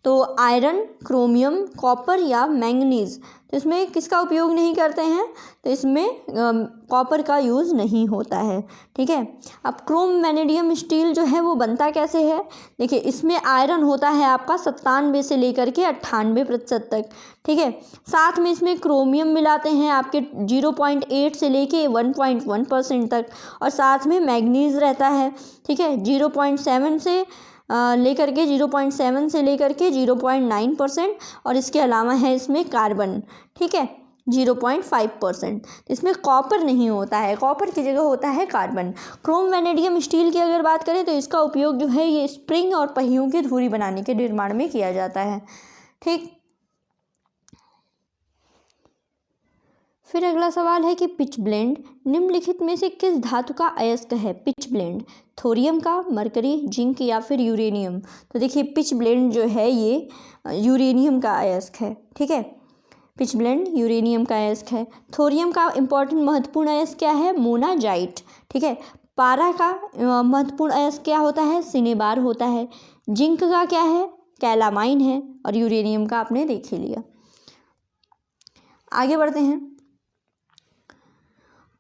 तो आयरन, क्रोमियम, कॉपर या मैंगनीज। तो इसमें किसका उपयोग नहीं करते हैं, तो इसमें कॉपर का यूज़ नहीं होता है। ठीक है, अब क्रोम वैनेडियम स्टील जो है वो बनता कैसे है, देखिए इसमें आयरन होता है आपका 97 से लेकर के 98% तक। ठीक है, साथ में इसमें क्रोमियम मिलाते हैं आपके 0.8 से लेके 1.1% तक, और साथ में मैग्नीज रहता है। ठीक है, 0.7 से लेकर के 0.7 से लेकर के 0.9%, और इसके अलावा है इसमें कार्बन। ठीक है, 0.5%। इसमें कॉपर नहीं होता है, कॉपर की जगह होता है कार्बन। क्रोम वैनेडियम स्टील की अगर बात करें तो इसका उपयोग जो है ये स्प्रिंग और पहियों की धुरी बनाने के निर्माण में किया जाता है। ठीक, फिर अगला सवाल है कि पिच ब्लेंड निम्नलिखित में से किस धातु का अयस्क है। पिच ब्लेंड थोरियम का, मरकरी, जिंक या फिर यूरेनियम। तो देखिए पिच ब्लेंड जो है ये यूरेनियम का अयस्क है। ठीक है, पिच ब्लेंड यूरेनियम का अयस्क है। थोरियम का इंपॉर्टेंट महत्वपूर्ण अयस्क क्या है, मोनाजाइट। ठीक है, पारा का महत्वपूर्ण अयस्क क्या होता है, सिनेबार होता है। जिंक का क्या है, कैलामाइन है। और यूरेनियम का आपने देख ही लिया। आगे बढ़ते हैं,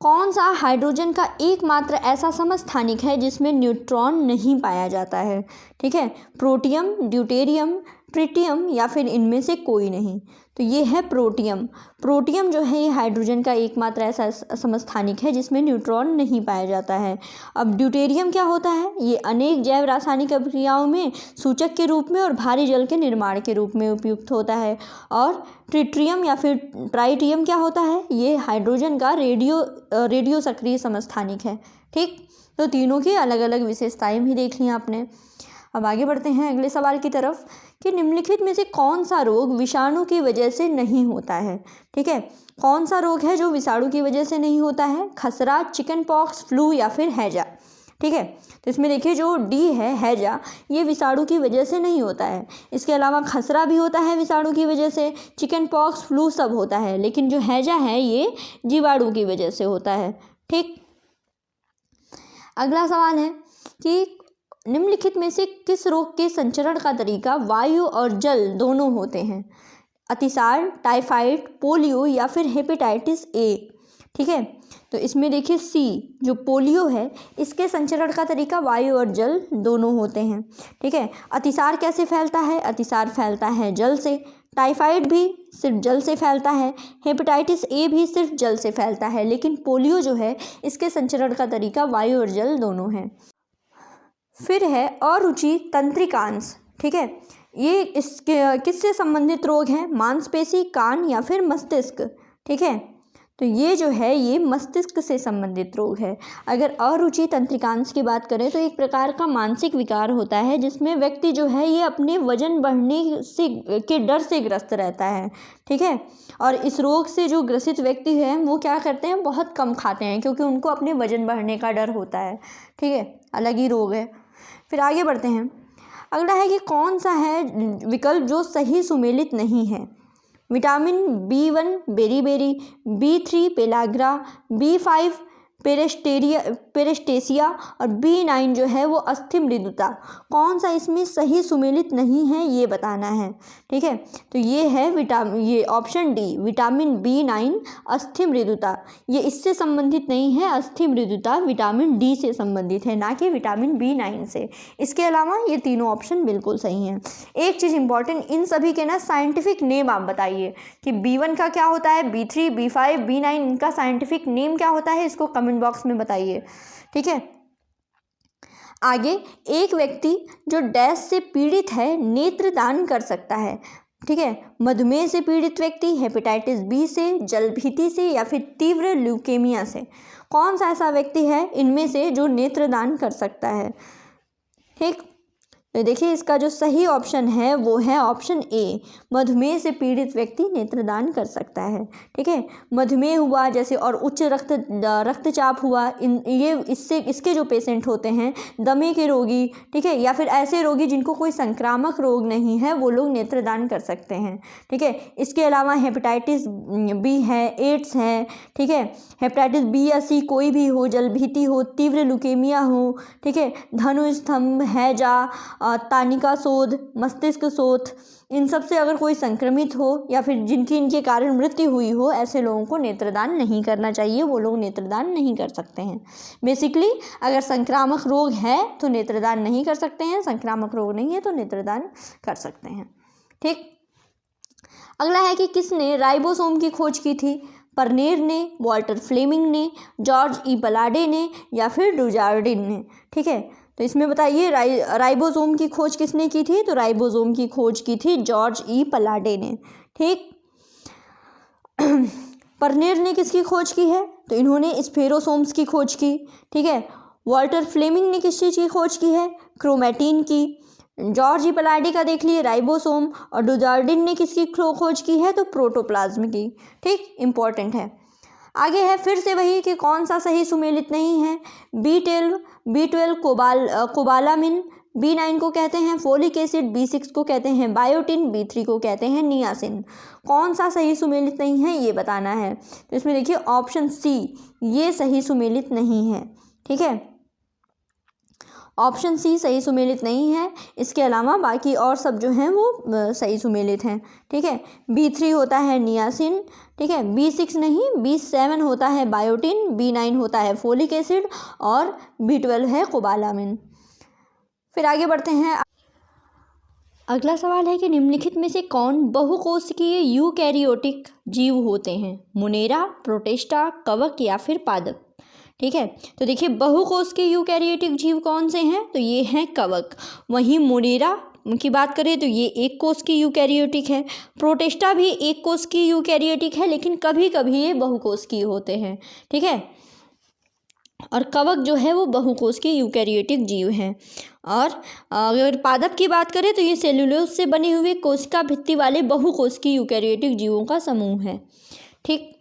कौन सा हाइड्रोजन का एकमात्र ऐसा समस्थानिक है जिसमें न्यूट्रॉन नहीं पाया जाता है। ठीक है, प्रोटियम, ड्यूटेरियम, ट्रिटियम या फिर इनमें से कोई नहीं। तो ये है प्रोटियम। प्रोटियम जो है ये हाइड्रोजन का एकमात्र ऐसा समस्थानिक है जिसमें न्यूट्रॉन नहीं पाया जाता है। अब ड्यूटेरियम क्या होता है, ये अनेक जैव रासायनिक अभिक्रियाओं में सूचक के रूप में और भारी जल के निर्माण के रूप में उपयुक्त होता है। और ट्रिटियम या फिर ट्राइटियम क्या होता है, ये हाइड्रोजन का रेडियो सक्रिय समस्थानिक है। ठीक, तो तीनों की अलग अलग विशेषताएं भी देख ली आपने। अब आगे बढ़ते हैं अगले सवाल की तरफ कि निम्नलिखित में से कौन सा रोग विषाणु की वजह से नहीं होता है। ठीक है, कौन सा रोग है जो विषाणु की वजह से नहीं होता है, खसरा, चिकन पॉक्स, फ्लू या फिर हैजा। ठीक है, तो इसमें देखिए जो डी है हैजा, ये विषाणु की वजह से नहीं होता है। इसके अलावा खसरा भी होता है विषाणु की वजह से, चिकन पॉक्स, फ्लू सब होता है, लेकिन जो हैजा है ये जीवाणु की वजह से होता है। ठीक, अगला सवाल है कि निम्नलिखित में से किस रोग के संचरण का तरीका वायु और जल दोनों होते हैं? अतिसार, टाइफाइड, पोलियो या फिर हेपेटाइटिस ए। ठीक है, तो इसमें देखिए सी जो पोलियो है इसके संचरण का तरीका वायु और जल दोनों होते हैं। ठीक है, अतिसार कैसे फैलता है? अतिसार फैलता है जल से। टाइफाइड भी सिर्फ जल से फैलता है। हेपेटाइटिस ए भी सिर्फ जल से फैलता है, लेकिन पोलियो जो है इसके संचरण का तरीका वायु और जल दोनों है। फिर है अरुचि तंत्रिकांश। ठीक है, ये इसके किससे संबंधित रोग हैं? मांसपेशी, कान या फिर मस्तिष्क। ठीक है, तो ये जो है ये मस्तिष्क से संबंधित रोग है। अगर अरुचि तंत्रिकांश की बात करें तो एक प्रकार का मानसिक विकार होता है जिसमें व्यक्ति जो है ये अपने वजन बढ़ने से के डर से ग्रस्त रहता है। ठीक है, और इस रोग से जो ग्रसित व्यक्ति है वो क्या करते हैं? बहुत कम खाते हैं, क्योंकि उनको अपने वजन बढ़ने का डर होता है। ठीक है, अलग ही रोग है। फिर आगे बढ़ते हैं। अगला है कि कौन सा है विकल्प जो सही सुमेलित नहीं है? Vitamin B1 beriberi, B3 pellagra, B5 paraesthesia और B9 जो है वो अस्थि मृदुता। कौन सा इसमें सही सुमेलित नहीं है ये बताना है। ठीक है, तो ये है ये ऑप्शन डी विटामिन B9 अस्थि मृदुता। ये इससे संबंधित नहीं है। अस्थि मृदुता विटामिन डी से संबंधित है, ना कि विटामिन B9 से। इसके अलावा ये तीनों ऑप्शन बिल्कुल सही हैं। एक चीज़ इंपॉर्टेंट, इन सभी के ना साइंटिफिक नेम आप बताइए कि B1 का क्या होता है, B3, B5, B9 इनका साइंटिफिक नेम क्या होता है, इसको कमेंट बॉक्स में बताइए। ठीक है, आगे एक व्यक्ति जो डैश से पीड़ित है नेत्रदान कर सकता है। ठीक है, मधुमेह से पीड़ित व्यक्ति, हेपेटाइटिस बी से, जलभीति से या फिर तीव्र ल्यूकेमिया से। कौन सा ऐसा व्यक्ति है इनमें से जो नेत्रदान कर सकता है? ठीक, तो देखिए इसका जो सही ऑप्शन है वो है ऑप्शन ए, मधुमेह से पीड़ित व्यक्ति नेत्रदान कर सकता है। ठीक है, मधुमेह हुआ जैसे और उच्च रक्तचाप हुआ, इसके जो पेशेंट होते हैं, दमे के रोगी, ठीक है, या फिर ऐसे रोगी जिनको कोई संक्रामक रोग नहीं है, वो लोग नेत्रदान कर सकते हैं। ठीक है, इसके अलावा हेपेटाइटिस बी है, एड्स है, ठीक है, हेपेटाइटिस बी या सी कोई भी हो, जलभीति हो, तीव्र ल्यूकेमिया हो, ठीक है, धनुस्तंभ, हैजा, तानिका शोथ, मस्तिष्क शोथ, इन सब से अगर कोई संक्रमित हो या फिर जिनकी इनके कारण मृत्यु हुई हो, ऐसे लोगों को नेत्रदान नहीं करना चाहिए। वो लोग नेत्रदान नहीं कर सकते हैं। बेसिकली अगर संक्रामक रोग है तो नेत्रदान नहीं कर सकते हैं, संक्रामक रोग नहीं है तो नेत्रदान कर सकते हैं। ठीक, अगला है कि किसने राइबोसोम की खोज की थी? परनेर ने, वॉल्टर फ्लेमिंग ने, जॉर्ज ई पलाडे ने या फिर डुजार्डिन ने। ठीक है, तो इसमें बताइए राइबोसोम की खोज किसने की थी? तो राइबोसोम की खोज की थी जॉर्ज ई पलाडे ने। ठीक, परनेर ने किसकी खोज की है? तो इन्होंने स्फेरोसोम्स की खोज की। ठीक है, वॉल्टर फ्लेमिंग ने किस चीज़ की खोज की है? क्रोमैटिन की। जॉर्ज ई पलाडे का देख लिए राइबोसोम, और डुजार्डिन ने किसकी खोज की है? तो प्रोटोप्लाज्म की। ठीक, इंपॉर्टेंट है। आगे है फिर से वही कि कौन सा सही सुमेलित नहीं है? B12 कोबालामिन, B9 को कहते हैं फोलिक एसिड, B6 को कहते हैं बायोटिन, B3 को कहते हैं नियासिन। कौन सा सही सुमेलित नहीं है ये बताना है। तो इसमें देखिए ऑप्शन सी ये सही सुमेलित नहीं है। ठीक है, ऑप्शन सी सही सुमेलित नहीं है। इसके अलावा बाकी और सब जो हैं वो सही सुमेलित हैं। ठीक है, B3 होता है नियासिन, ठीक है, B6 नहीं, B7 होता है बायोटिन, B9 होता है फोलिक एसिड और B12 है कोबालामिन। फिर आगे बढ़ते हैं। अगला सवाल है कि निम्नलिखित में से कौन बहुकोशिकीय यूकैरियोटिक जीव होते हैं? मुनेरा, प्रोटिस्टा, कवक या फिर पादप। ठीक है, तो देखिए बहुकोश के यूकैरियोटिक जीव कौन से हैं? तो ये हैं कवक। वहीं मुनेरा की बात करें तो ये एक कोश की यूकैरियोटिक है। प्रोटिस्टा भी एक कोश की यूकैरियोटिक है, लेकिन कभी कभी ये बहुकोश की होते हैं। ठीक है, और कवक जो है वो बहुकोश के यूकैरियोटिक जीव हैं। और अगर पादप की बात करें तो ये सेलुलोज से बने हुए कोशिका भित्ति वाले बहुकोश की यूकैरियोटिक जीवों का समूह है। ठीक,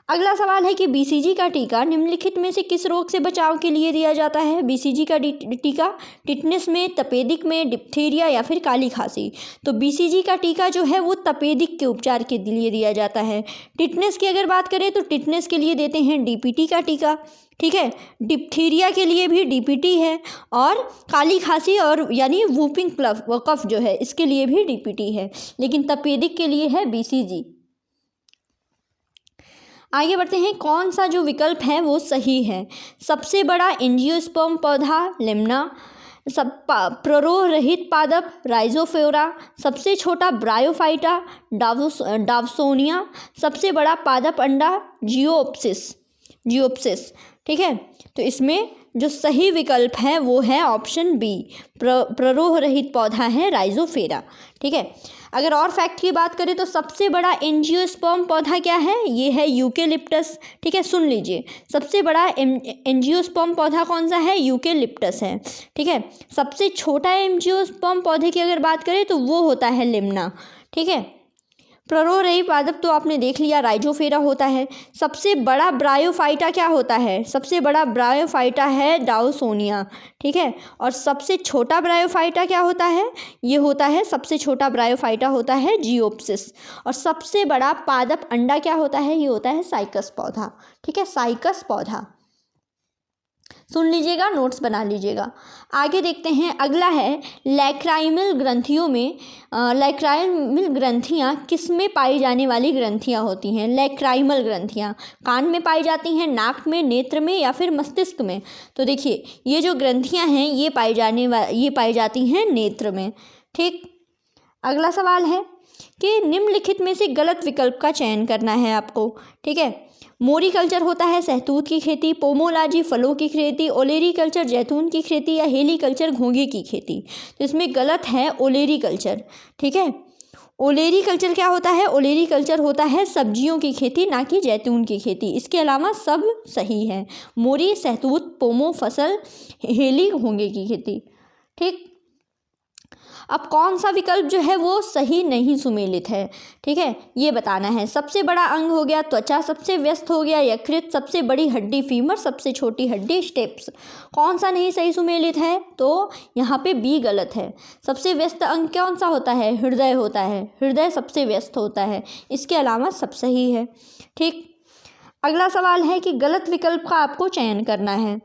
अगला सवाल है कि बीसीजी का टीका निम्नलिखित में से किस रोग से बचाव के लिए दिया जाता है। बीसीजी का टीका टिटनेस में, तपेदिक में, डिप्थीरिया या फिर काली खांसी। तो बीसीजी का टीका जो है वो तपेदिक के उपचार के लिए दिया जाता है। टिटनेस की अगर बात करें तो टिटनेस के लिए देते हैं डीपीटी का टीका, ठीक है। डिप्थीरिया के लिए भी डीपीटी है, और काली खांसी और यानी वूपिंग कफ जो है इसके लिए भी डीपीटी है, लेकिन तपेदिक के लिए है बीसीजी। आगे बढ़ते हैं, कौन सा जो विकल्प है वो सही है। सबसे बड़ा एंजियोस्पर्म पौधा लिम्ना, प्ररोह रहित पादप राइजोफोरा, सबसे छोटा ब्रायोफाइटा डावसोनिया, सबसे बड़ा पादप अंडा जियोप्सिस, ठीक है। तो इसमें जो सही विकल्प है वो है ऑप्शन बी, प्ररोह रहित पौधा है राइजोफेरा, ठीक है। अगर और फैक्ट की बात करें तो सबसे बड़ा एंजियोस्पर्म पौधा क्या है, ये है यूकेलिप्टस, ठीक है। सुन लीजिए, सबसे बड़ा एंजियोस्पर्म पौधा कौन सा है, यूकेलिप्टस है, ठीक है। सबसे छोटा एंजियोस्पर्म पौधे की अगर बात करें तो वो होता है लिम्ना, ठीक है। प्ररोह रहित पादप तो आपने देख लिया, राइजोफेरा होता है। सबसे बड़ा ब्रायोफाइटा क्या होता है, सबसे बड़ा ब्रायोफाइटा है डाउसोनिया, ठीक है। और सबसे छोटा ब्रायोफाइटा क्या होता है, ये होता है, सबसे छोटा ब्रायोफाइटा होता है जियोप्सिस। और सबसे बड़ा पादप अंडा क्या होता है, ये होता है साइकस पौधा, ठीक है, साइकस पौधा। सुन लीजिएगा, नोट्स बना लीजिएगा। आगे देखते हैं, अगला है लैक्राइमल ग्रंथियों में, लैक्राइमल ग्रंथियाँ किस में पाई जाने वाली ग्रंथियाँ होती हैं। लैक्राइमल ग्रंथियाँ कान में पाई जाती हैं, नाक में, नेत्र में या फिर मस्तिष्क में। तो देखिए, ये जो ग्रंथियाँ हैं ये पाई जाती हैं नेत्र में, ठीक। अगला सवाल है कि निम्नलिखित में से गलत विकल्प का चयन करना है आपको, ठीक है। मोरी कल्चर होता है सहतूत की खेती, पोमोलॉजी फलों की खेती, ओलेरी कल्चर जैतून की खेती या हेली कल्चर घोंघे की खेती। तो इसमें गलत है ओलेरी कल्चर, ठीक है। ओलेरी कल्चर क्या होता है, ओलेरी कल्चर होता है सब्जियों की खेती, ना कि जैतून की खेती। इसके अलावा सब सही है, मोरी, सहतूत, पोमो फसल, हेली घोंघे की खेती, ठीक। अब कौन सा विकल्प जो है वो सही नहीं सुमेलित है, ठीक है, ये बताना है। सबसे बड़ा अंग हो गया त्वचा, सबसे व्यस्त हो गया यकृत, सबसे बड़ी हड्डी फीमर, सबसे छोटी हड्डी स्टेप्स। कौन सा नहीं सही सुमेलित है, तो यहाँ पे बी गलत है। सबसे व्यस्त अंग कौन सा होता है, हृदय होता है, हृदय सबसे व्यस्त होता है। इसके अलावा सब सही है, ठीक। अगला सवाल है कि गलत विकल्प का आपको चयन करना है।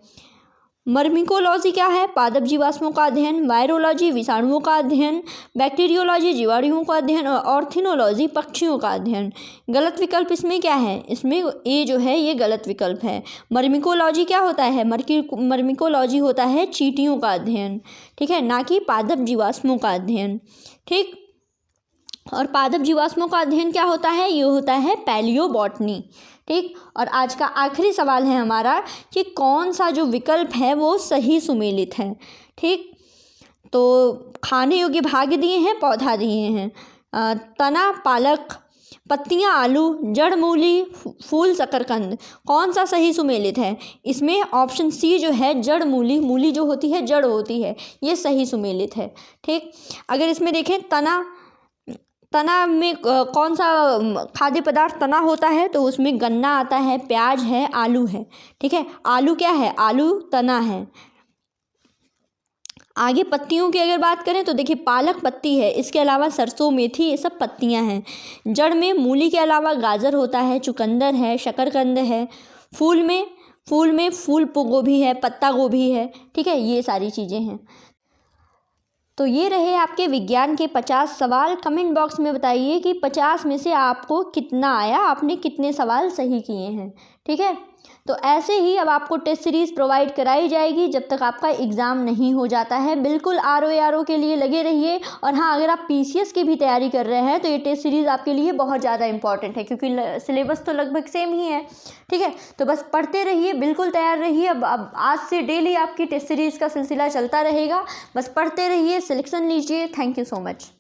मर्मिकोलॉजी क्या है, पादप जीवाश्मों का अध्ययन, वायरोलॉजी विषाणुओं का अध्ययन, बैक्टीरियोलॉजी जीवाणुओं का अध्ययन, और ऑर्थिनोलॉजी पक्षियों का अध्ययन। गलत विकल्प इसमें क्या है, इसमें ए जो है ये गलत विकल्प है। मर्मिकोलॉजी क्या होता है, मर्मिकोलॉजी होता है चींटियों का अध्ययन, ठीक है, ना कि पादप जीवाश्मों का अध्ययन, ठीक। और पादप जीवाश्मों का अध्ययन क्या होता है, ये होता है पैलियोबॉटनी, ठीक। और आज का आखिरी सवाल है हमारा कि कौन सा जो विकल्प है वो सही सुमेलित है, ठीक। तो खाने योग्य भाग दिए हैं, पौधा दिए हैं, तना पालक, पत्तियां आलू, जड़ मूली, फूल शकरकंद। कौन सा सही सुमेलित है, इसमें ऑप्शन सी जो है जड़ मूली, मूली जो होती है जड़ होती है, ये सही सुमेलित है, ठीक। अगर इसमें देखें तना में कौन सा खाद्य पदार्थ तना होता है, तो उसमें गन्ना आता है, प्याज है, आलू है, ठीक है। आलू क्या है, आलू तना है। आगे पत्तियों की अगर बात करें तो देखिए पालक पत्ती है, इसके अलावा सरसों मेथी ये सब पत्तियां हैं। जड़ में मूली के अलावा गाजर होता है, चुकंदर है, शकरकंद है। फूल में फूल गोभी है, पत्ता गोभी है, ठीक है, ये सारी चीज़ें हैं। तो ये रहे आपके विज्ञान के 50 सवाल। कमेंट बॉक्स में बताइए कि 50 में से आपको कितना आया, आपने कितने सवाल सही किए हैं, ठीक है। तो ऐसे ही अब आपको टेस्ट सीरीज़ प्रोवाइड कराई जाएगी जब तक आपका एग्ज़ाम नहीं हो जाता है। बिल्कुल आरओ के लिए लगे रहिए। और हाँ, अगर आप पीसीएस की भी तैयारी कर रहे हैं तो ये टेस्ट सीरीज़ आपके लिए बहुत ज़्यादा इंपॉर्टेंट है, क्योंकि सिलेबस तो लगभग सेम ही है, ठीक है। तो बस पढ़ते रहिए, बिल्कुल तैयार रहिए। अब आज से डेली आपकी टेस्ट सीरीज़ का सिलसिला चलता रहेगा, बस पढ़ते रहिए, सिलेक्शन लीजिए। Thank you so much.